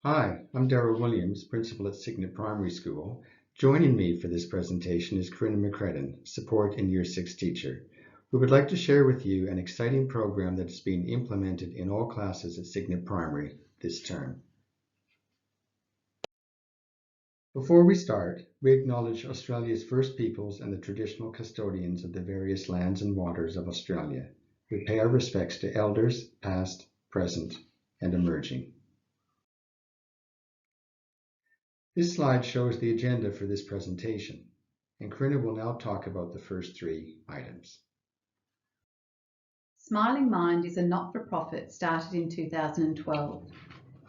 Hi, I'm Darryl Williams, Principal at Cygnet Primary School. Joining me for this presentation is Corinna McCredden, Support in Year 6 teacher, who would like to share with you an exciting program that is being implemented in all classes at Cygnet Primary this term. Before we start, we acknowledge Australia's First Peoples and the traditional custodians of the various lands and waters of Australia. We pay our respects to elders, past, present, and emerging. This slide shows the agenda for this presentation, and Corinna will now talk about the first three items. Smiling Mind is a not-for-profit started in 2012.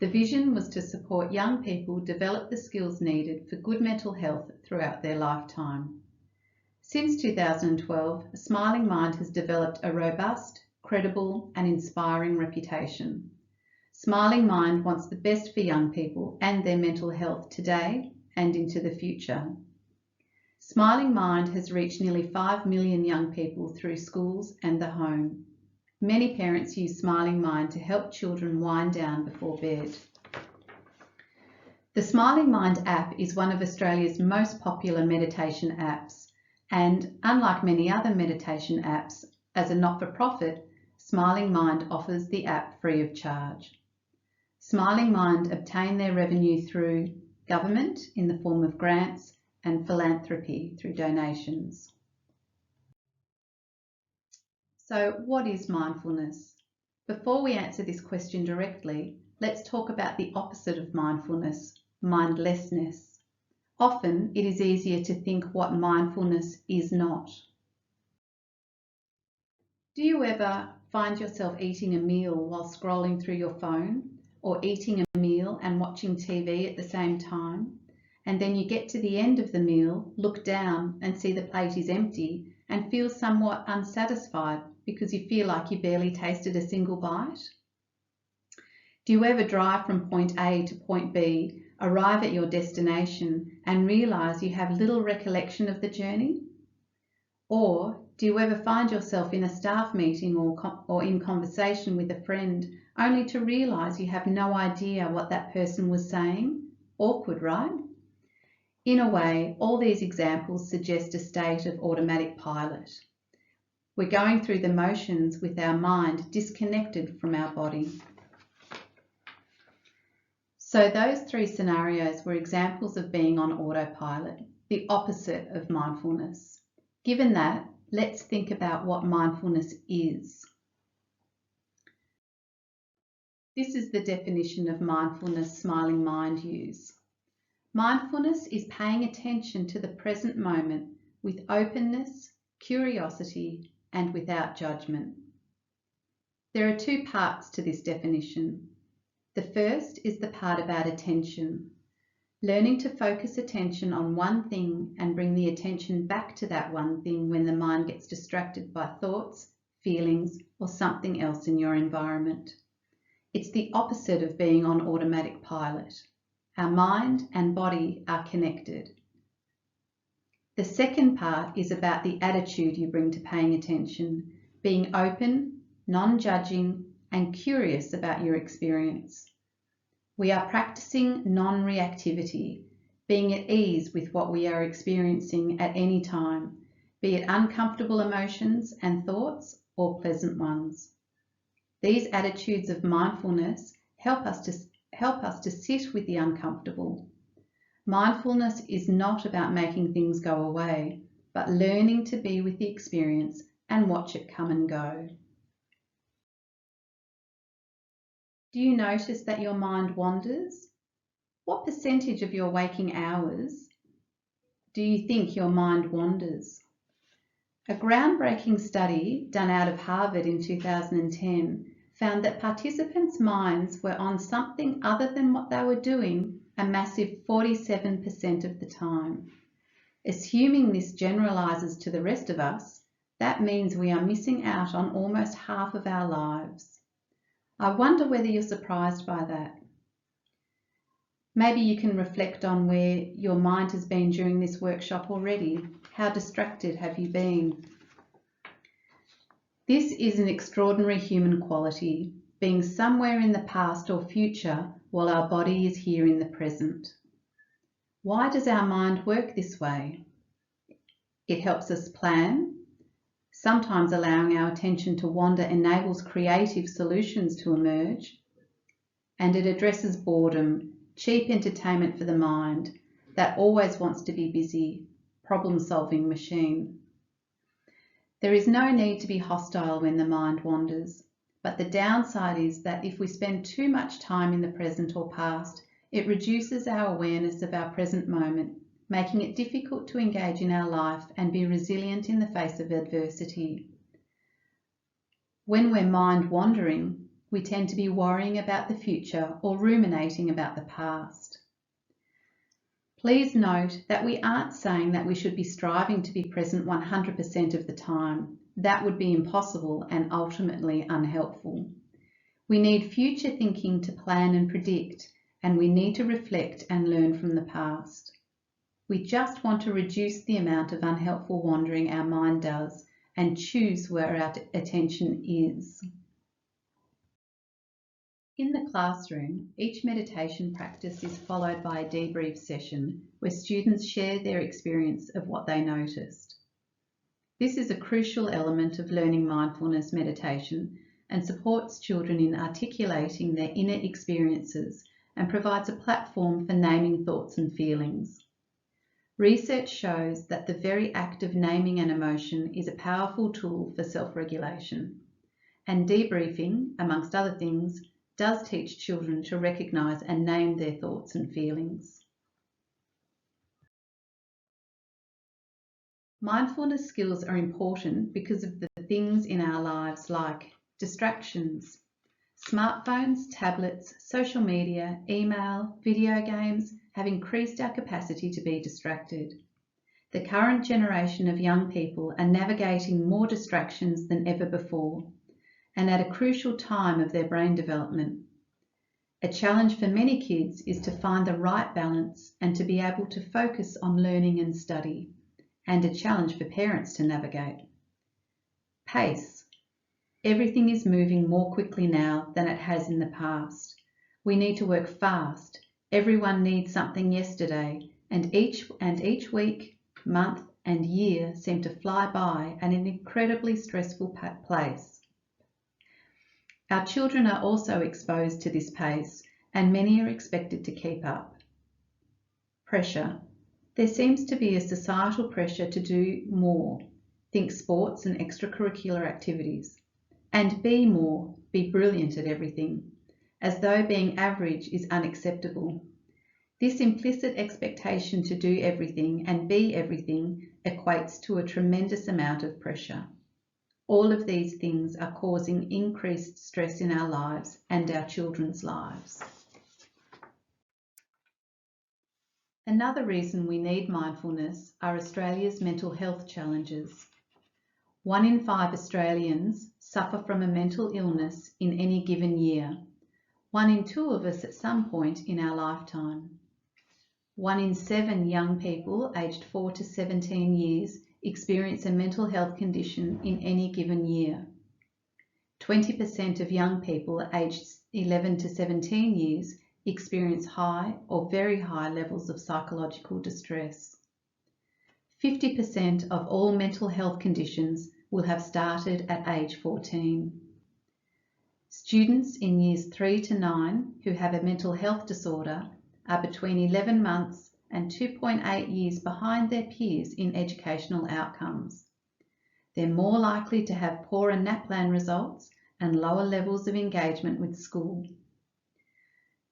The vision was to support young people develop the skills needed for good mental health throughout their lifetime. Since 2012, Smiling Mind has developed a robust, credible, and inspiring reputation. Smiling Mind wants the best for young people and their mental health today and into the future. Smiling Mind has reached nearly 5 million young people through schools and the home. Many parents use Smiling Mind to help children wind down before bed. The Smiling Mind app is one of Australia's most popular meditation apps, and unlike many other meditation apps, as a not-for-profit, Smiling Mind offers the app free of charge. Smiling Mind obtain their revenue through government in the form of grants and philanthropy through donations. So what is mindfulness? Before we answer this question directly, let's talk about the opposite of mindfulness, mindlessness. Often it is easier to think what mindfulness is not. Do you ever find yourself eating a meal while scrolling through your phone, or eating a meal and watching TV at the same time, and then you get to the end of the meal, look down and see the plate is empty and feel somewhat unsatisfied because you feel like you barely tasted a single bite? Do you ever drive from point A to point B, arrive at your destination and realise you have little recollection of the journey? Or do you ever find yourself in a staff meeting or in conversation with a friend only to realise you have no idea what that person was saying? Awkward, right? In a way, all these examples suggest a state of automatic pilot. We're going through the motions with our mind disconnected from our body. So those three scenarios were examples of being on autopilot, the opposite of mindfulness. Given that, let's think about what mindfulness is. This is the definition of mindfulness Smiling Mind use. Mindfulness is paying attention to the present moment with openness, curiosity, and without judgment. There are two parts to this definition. The first is the part about attention. Learning to focus attention on one thing and bring the attention back to that one thing when the mind gets distracted by thoughts, feelings, or something else in your environment. It's the opposite of being on automatic pilot. Our mind and body are connected. The second part is about the attitude you bring to paying attention, being open, non-judging, and curious about your experience. We are practicing non-reactivity, being at ease with what we are experiencing at any time, be it uncomfortable emotions and thoughts or pleasant ones. These attitudes of mindfulness help us to sit with the uncomfortable. Mindfulness is not about making things go away, but learning to be with the experience and watch it come and go. Do you notice that your mind wanders? What percentage of your waking hours do you think your mind wanders? A groundbreaking study done out of Harvard in 2010 found that participants' minds were on something other than what they were doing a massive 47% of the time. Assuming this generalizes to the rest of us, that means we are missing out on almost half of our lives. I wonder whether you're surprised by that. Maybe you can reflect on where your mind has been during this workshop already. How distracted have you been? This is an extraordinary human quality, being somewhere in the past or future while our body is here in the present. Why does our mind work this way? It helps us plan. Sometimes allowing our attention to wander enables creative solutions to emerge. And it addresses boredom, cheap entertainment for the mind that always wants to be busy, problem-solving machine. There is no need to be hostile when the mind wanders, but the downside is that if we spend too much time in the present or past, it reduces our awareness of our present moment, making it difficult to engage in our life and be resilient in the face of adversity. When we're mind wandering, we tend to be worrying about the future or ruminating about the past. Please note that we aren't saying that we should be striving to be present 100% of the time. That would be impossible and ultimately unhelpful. We need future thinking to plan and predict, and we need to reflect and learn from the past. We just want to reduce the amount of unhelpful wandering our mind does and choose where our attention is. In the classroom, each meditation practice is followed by a debrief session where students share their experience of what they noticed. This is a crucial element of learning mindfulness meditation and supports children in articulating their inner experiences and provides a platform for naming thoughts and feelings. Research shows that the very act of naming an emotion is a powerful tool for self-regulation, and debriefing, amongst other things, does teach children to recognise and name their thoughts and feelings. Mindfulness skills are important because of the things in our lives like distractions. Smartphones, tablets, social media, email, video games have increased our capacity to be distracted. The current generation of young people are navigating more distractions than ever before, and at a crucial time of their brain development. A challenge for many kids is to find the right balance and to be able to focus on learning and study, and a challenge for parents to navigate. Pace. Everything is moving more quickly now than it has in the past. We need to work fast. Everyone needs something yesterday, and each week, month, and year seem to fly by at an incredibly stressful pace. Our children are also exposed to this pace, and many are expected to keep up. Pressure. There seems to be a societal pressure to do more, think sports and extracurricular activities, and be more, be brilliant at everything, as though being average is unacceptable. This implicit expectation to do everything and be everything equates to a tremendous amount of pressure. All of these things are causing increased stress in our lives and our children's lives. Another reason we need mindfulness are Australia's mental health challenges. 1 in 5 Australians suffer from a mental illness in any given year. 1 in 2 of us at some point in our lifetime. 1 in 7 young people aged 4 to 17 years experience a mental health condition in any given year. 20% of young people aged 11 to 17 years experience high or very high levels of psychological distress. 50% of all mental health conditions will have started at age 14. Students in years 3 to 9 who have a mental health disorder are between 11 months and 2.8 years behind their peers in educational outcomes. They're more likely to have poorer NAPLAN results and lower levels of engagement with school.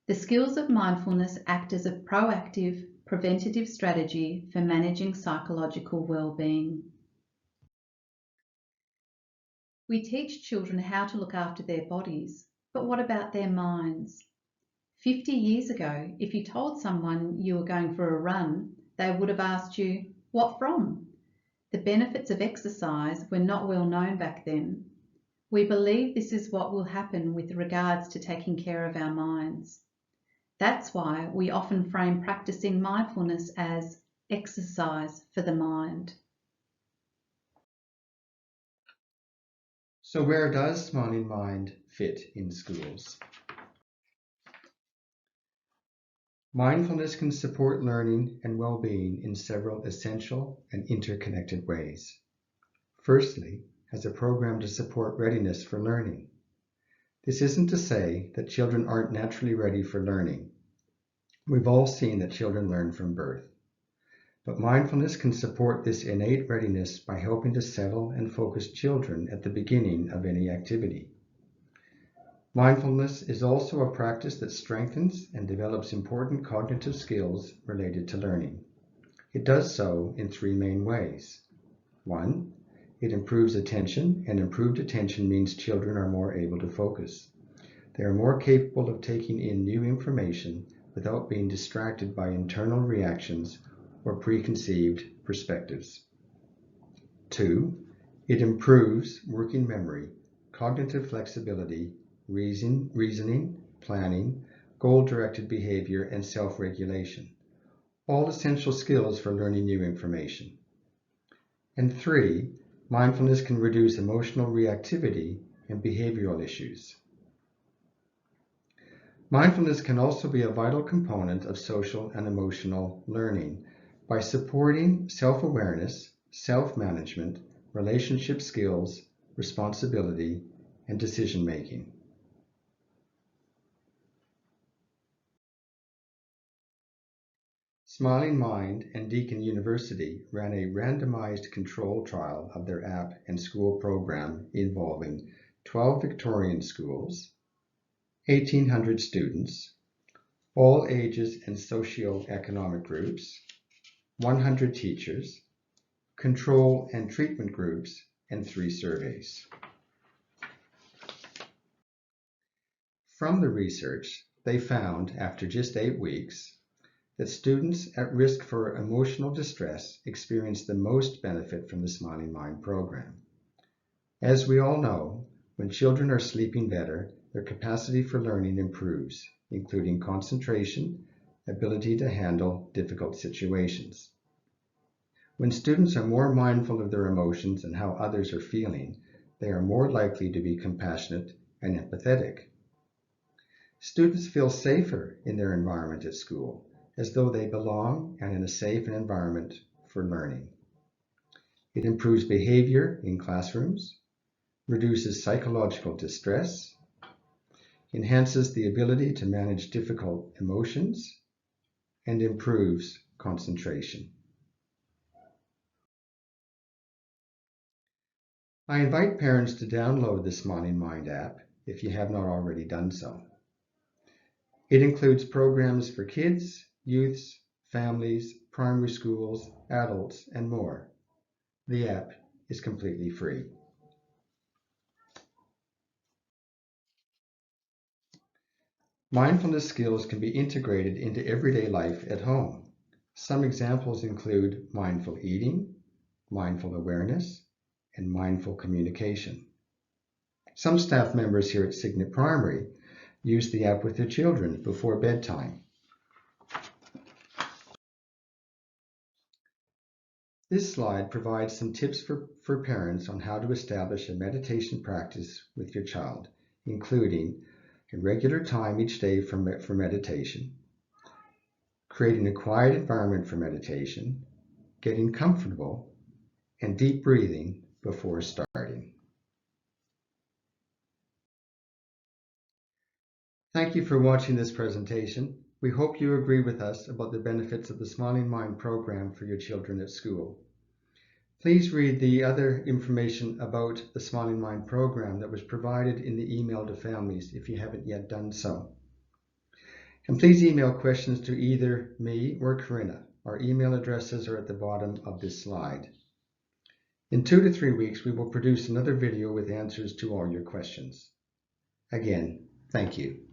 The skills of mindfulness act as a proactive, preventative strategy for managing psychological well-being. We teach children how to look after their bodies, but what about their minds? 50 years ago, if you told someone you were going for a run, they would have asked you, "What from?" The benefits of exercise were not well known back then. We believe this is what will happen with regards to taking care of our minds. That's why we often frame practicing mindfulness as exercise for the mind. So where does Smiling Mind fit in schools? Mindfulness can support learning and well-being in several essential and interconnected ways. Firstly, as a program to support readiness for learning. This isn't to say that children aren't naturally ready for learning. We've all seen that children learn from birth. But mindfulness can support this innate readiness by helping to settle and focus children at the beginning of any activity. Mindfulness is also a practice that strengthens and develops important cognitive skills related to learning. It does so in three main ways. 1, it improves attention, and improved attention means children are more able to focus. They are more capable of taking in new information without being distracted by internal reactions or preconceived perspectives. 2, it improves working memory, cognitive flexibility, reasoning, planning, goal-directed behavior, and self-regulation, all essential skills for learning new information. And 3, mindfulness can reduce emotional reactivity and behavioral issues. Mindfulness can also be a vital component of social and emotional learning by supporting self-awareness, self-management, relationship skills, responsibility, and decision-making. Smiling Mind and Deakin University ran a randomized control trial of their app and school program involving 12 Victorian schools, 1,800 students, all ages and socioeconomic groups, 100 teachers, control and treatment groups, and 3 surveys. From the research, they found, after just 8 weeks, that students at risk for emotional distress experienced the most benefit from the Smiling Mind program. As we all know, when children are sleeping better, their capacity for learning improves, including concentration, ability to handle difficult situations. When students are more mindful of their emotions and how others are feeling, they are more likely to be compassionate and empathetic. Students feel safer in their environment at school, as though they belong and in a safe environment for learning. It improves behavior in classrooms, reduces psychological distress, enhances the ability to manage difficult emotions, and improves concentration. I invite parents to download the Smiling Mind app if you have not already done so. It includes programs for kids, youths, families, primary schools, adults, and more. The app is completely free. Mindfulness skills can be integrated into everyday life at home. Some examples include mindful eating, mindful awareness, and mindful communication. Some staff members here at Signet Primary use the app with their children before bedtime. This slide provides some tips for parents on how to establish a meditation practice with your child, including a regular time each day for meditation, creating a quiet environment for meditation, getting comfortable, and deep breathing before starting. Thank you for watching this presentation. We hope you agree with us about the benefits of the Smiling Mind program for your children at school. Please read the other information about the Smiling Mind program that was provided in the email to families if you haven't yet done so. And please email questions to either me or Corinna. Our email addresses are at the bottom of this slide. In 2 to 3 weeks, we will produce another video with answers to all your questions. Again, thank you.